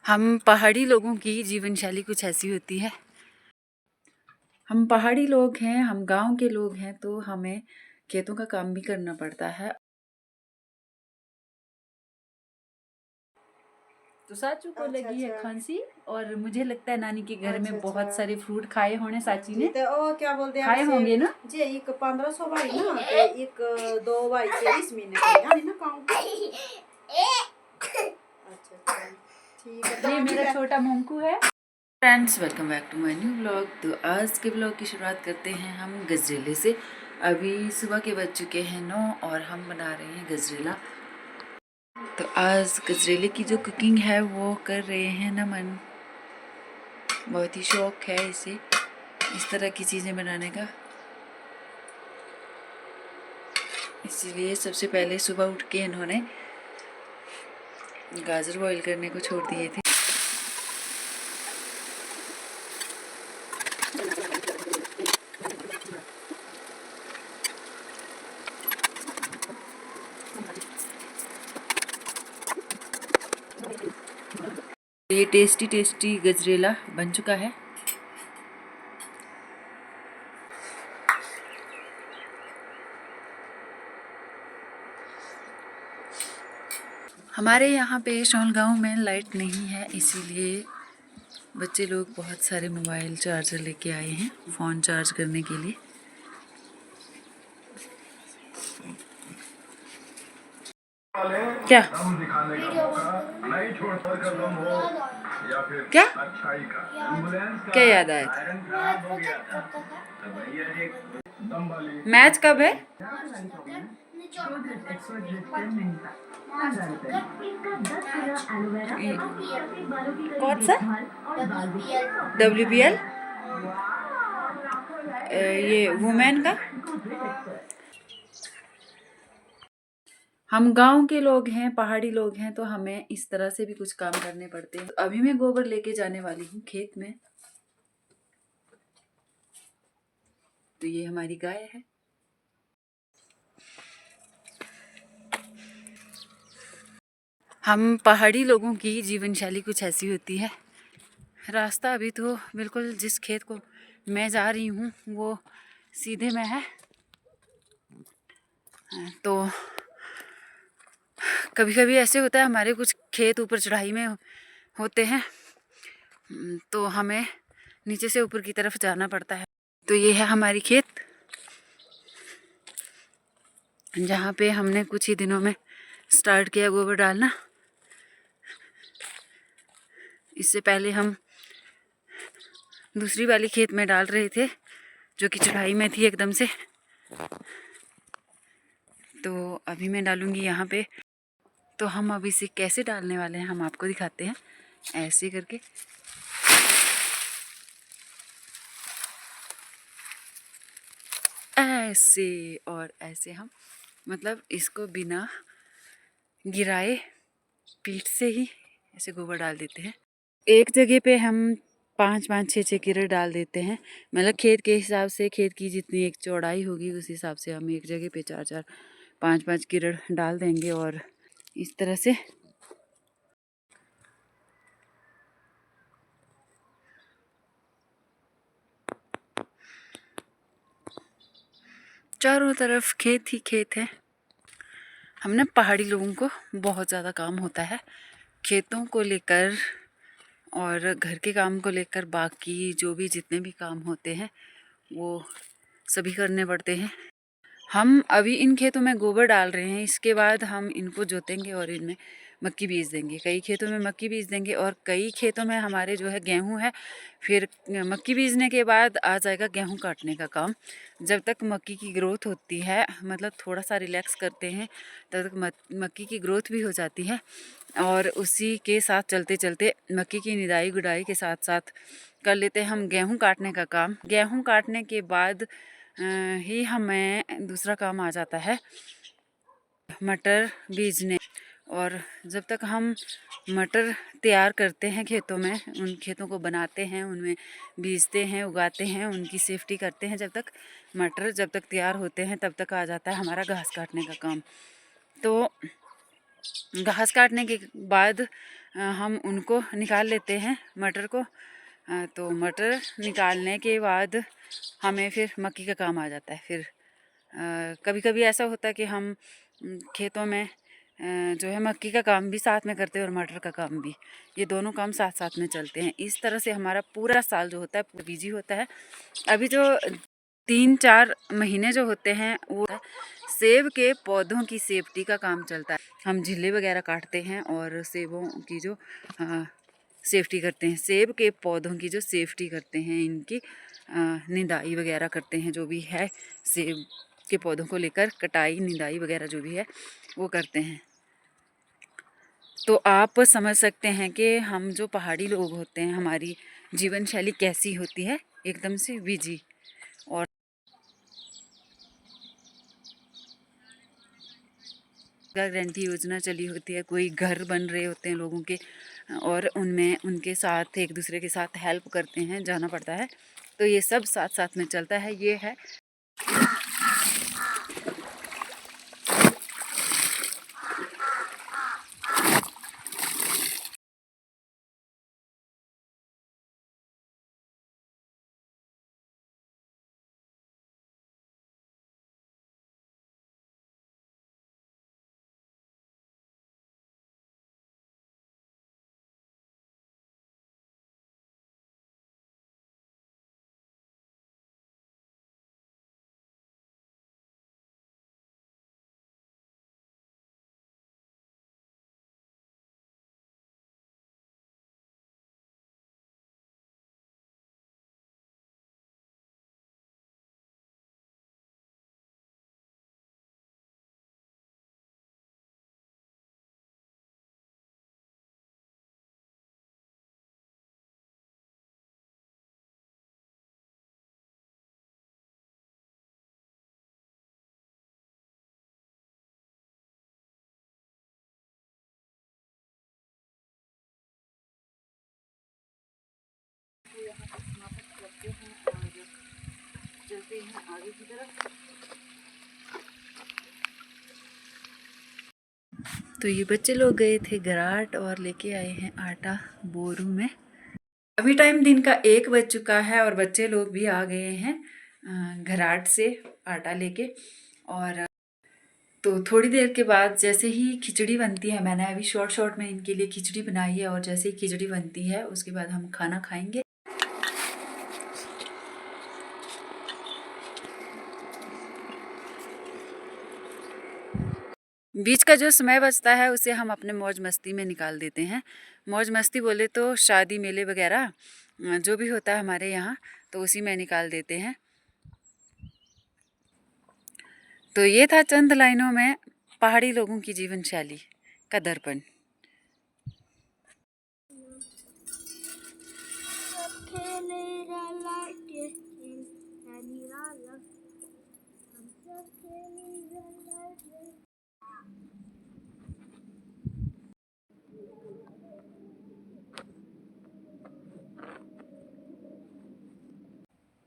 हम पहाड़ी लोगों की जीवन शैली कुछ ऐसी होती है। हम पहाड़ी लोग हैं, हम गांव के लोग हैं, तो हमें खेतों का काम भी करना पड़ता है। तो साचू को लगी है खांसी और मुझे लगता है नानी के घर में बहुत सारे फ्रूट खाए होने साची ने। तो क्या बोलते हैं खाए होंगे ना जी, एक 1500 बाई ना ते एक 2 बाई 23 महीने का यानी ना काम। अच्छा ठीक है। ये मेरा छोटा मोंकू है। Friends, welcome back to my new vlog. तो आज के व्लॉग की शुरुआत करते हैं हम गजरेले से। अभी सुबह के बज चुके हैं 9 और हम बना रहे हैं गजरेला। तो आज गजरेले की जो कुकिंग है वो कर रहे हैं नमन। बहुत ही शौक है इसे इस तरह की चीज़ें बनाने का, इसीलिए सबसे पहले सुबह उठ के इन्होंने गाजर बॉईल करने को छोड़ दिए थे। ये टेस्टी टेस्टी गजरेला बन चुका है। हमारे यहाँ पे शॉल गांव में लाइट नहीं है, इसीलिए बच्चे लोग बहुत सारे मोबाइल चार्जर लेके आए हैं फ़ोन चार्ज करने के लिए। क्या क्या क्या याद आया था? मैच कब है? कौन सा? WPL? ये वुमेन का। हम गांव के लोग हैं, पहाड़ी लोग हैं, तो हमें इस तरह से भी कुछ काम करने पड़ते हैं। तो अभी मैं गोबर लेके जाने वाली हूँ खेत में। तो ये हमारी गाय है। हम पहाड़ी लोगों की जीवन शैली कुछ ऐसी होती है। रास्ता अभी तो बिल्कुल जिस खेत को मैं जा रही हूँ वो सीधे में है। तो कभी कभी ऐसे होता है, हमारे कुछ खेत ऊपर चढ़ाई में होते हैं, तो हमें नीचे से ऊपर की तरफ जाना पड़ता है। तो ये है हमारी खेत, जहाँ पे हमने कुछ ही दिनों में स्टार्ट किया गोबर डालना। इससे पहले हम दूसरी वाली खेत में डाल रहे थे जो कि चढ़ाई में थी एकदम से। तो अभी मैं डालूँगी यहाँ पे। तो हम अब इसे कैसे डालने वाले हैं हम आपको दिखाते हैं। ऐसे करके ऐसे और ऐसे हम मतलब इसको बिना गिराए पीठ से ही ऐसे गोबर डाल देते हैं। एक जगह पे हम 5-5, 6-6 कीड़े डाल देते हैं। मतलब खेत के हिसाब से, खेत की जितनी एक चौड़ाई होगी उस हिसाब से हम एक जगह पे 4-4, 5-5 कीड़े डाल देंगे। और इस तरह से चारों तरफ खेत ही खेत है। हमने पहाड़ी लोगों को बहुत ज़्यादा काम होता है खेतों को लेकर और घर के काम को लेकर। बाकी जो भी जितने भी काम होते हैं वो सभी करने पड़ते हैं। हम अभी इन खेतों में गोबर डाल रहे हैं, इसके बाद हम इनको जोतेंगे और इनमें मक्की बीज देंगे। कई खेतों में मक्की बीज देंगे और कई खेतों में हमारे जो है गेहूं है। फिर मक्की बीजने के बाद आ जाएगा गेहूं काटने का काम। जब तक मक्की की ग्रोथ होती है, मतलब थोड़ा सा रिलैक्स करते हैं, तब तक मक्की की ग्रोथ भी हो जाती है। और उसी के साथ चलते चलते मक्की की निदाई गुडाई के साथ साथ कर लेते हैं हम गेहूं काटने का काम। गेहूं काटने के बाद ही हमें दूसरा काम आ जाता है मटर बीजने। और जब तक हम मटर तैयार करते हैं खेतों में, उन खेतों को बनाते हैं, उनमें बीजते हैं, उगाते हैं, उनकी सेफ्टी करते हैं, जब तक मटर जब तक तैयार होते हैं तब तक आ जाता है हमारा घास काटने का काम। तो घास काटने के बाद हम उनको निकाल लेते हैं मटर को। तो मटर निकालने के बाद हमें फिर मक्की का काम आ जाता है। फिर कभी कभी ऐसा होता है कि हम खेतों में जो है मक्की का काम भी साथ में करते हैं और मटर का काम भी, ये दोनों काम साथ साथ में चलते हैं। इस तरह से हमारा पूरा साल जो होता है पूरा बिजी होता है। अभी जो 3-4 महीने जो होते हैं वो सेब के पौधों की सेफ्टी का काम चलता है। हम झिल्ले वगैरह काटते हैं और सेबों की जो सेफ्टी करते हैं, सेब के पौधों की जो सेफ्टी करते हैं, इनकी निदाई वगैरह करते हैं। जो भी है सेब के पौधों को लेकर कटाई निदाई वगैरह जो भी है वो करते हैं। तो आप समझ सकते हैं कि हम जो पहाड़ी लोग होते हैं हमारी जीवन शैली कैसी होती है, एकदम से बिजी। और गारंटी योजना चली होती है, कोई घर बन रहे होते हैं लोगों के और उनमें उनके साथ एक दूसरे के साथ हेल्प करते हैं, जाना पड़ता है। तो ये सब साथ साथ में चलता है। ये है चलते हैं आगे की तरफ। तो ये बच्चे लोग गए थे घराट और लेके आए हैं आटा बोरू में। अभी टाइम दिन का 1 बज चुका है और बच्चे लोग भी आ गए हैं घराट से आटा लेके। और तो थोड़ी देर के बाद जैसे ही खिचड़ी बनती है, मैंने अभी शॉर्ट में इनके लिए खिचड़ी बनाई है, और जैसे ही खिचड़ी बनती है उसके बाद हम खाना खाएंगे। बीच का जो समय बचता है उसे हम अपने मौज मस्ती में निकाल देते हैं। मौज मस्ती बोले तो शादी मेले वगैरह जो भी होता है हमारे यहाँ, तो उसी में निकाल देते हैं। तो ये था चंद लाइनों में पहाड़ी लोगों की जीवन शैली का दर्पण।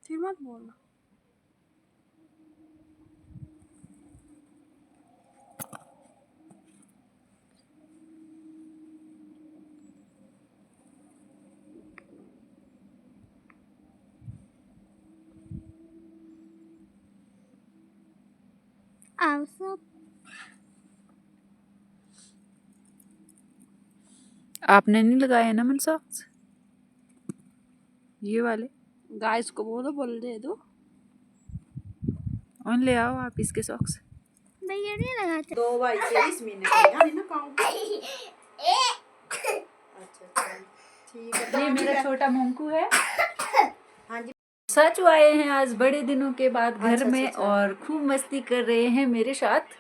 फिर मत बोलना। आपने नहीं लगाया ना मन सॉक्स, ये वाले गाइस को बोलो बोल दे दो। ऑन ले आओ आप इसके सॉक्स। भैया नहीं लगाते। 2 भाई 23 महीने का ना काउंट। अच्छा ठीक है। ये मेरा छोटा मोंकू है। हाँ जी। सच आए हैं आज बड़े दिनों के बाद घर अच्छा, में अच्छा। और खूब मस्ती कर रहे हैं मेरे साथ।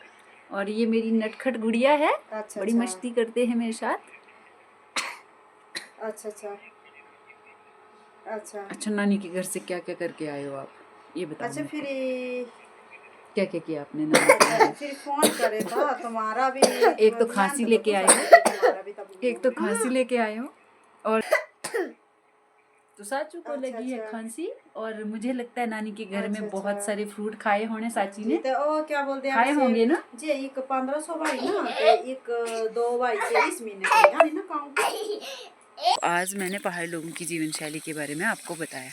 और ये मेरी नटखट गुड़िया है। अच्छा, बड़ी अच्छा। मस्ती करते हैं मेरे साथ। अच्छा अच्छा अच्छा। अच्छा, नानी के घर से क्या क्या करके आए हो आप, ये बताओ। अच्छा फिर क्या क्या किया आपने नानी के घर? फिर फोन करे था तुम्हारा भी। एक तो खांसी लेके आए हो, एक तो खांसी लेके आए हो, और तो साचू को अच्छा, लगी है अच्छा। खांसी, और मुझे लगता है नानी के घर में अच्छा, बहुत अच्छा। सारे फ्रूट खाए होने साची जी ने। तो ओ क्या बोलते हैं खाए ऐसे होंगे ना। जी एक 1500 भाई ना ते एक 2 भाई 23 महीने के यानी ना काउंट। आज मैंने पहाड़ी लोगों की जीवन शैली के बारे में आपको बताया।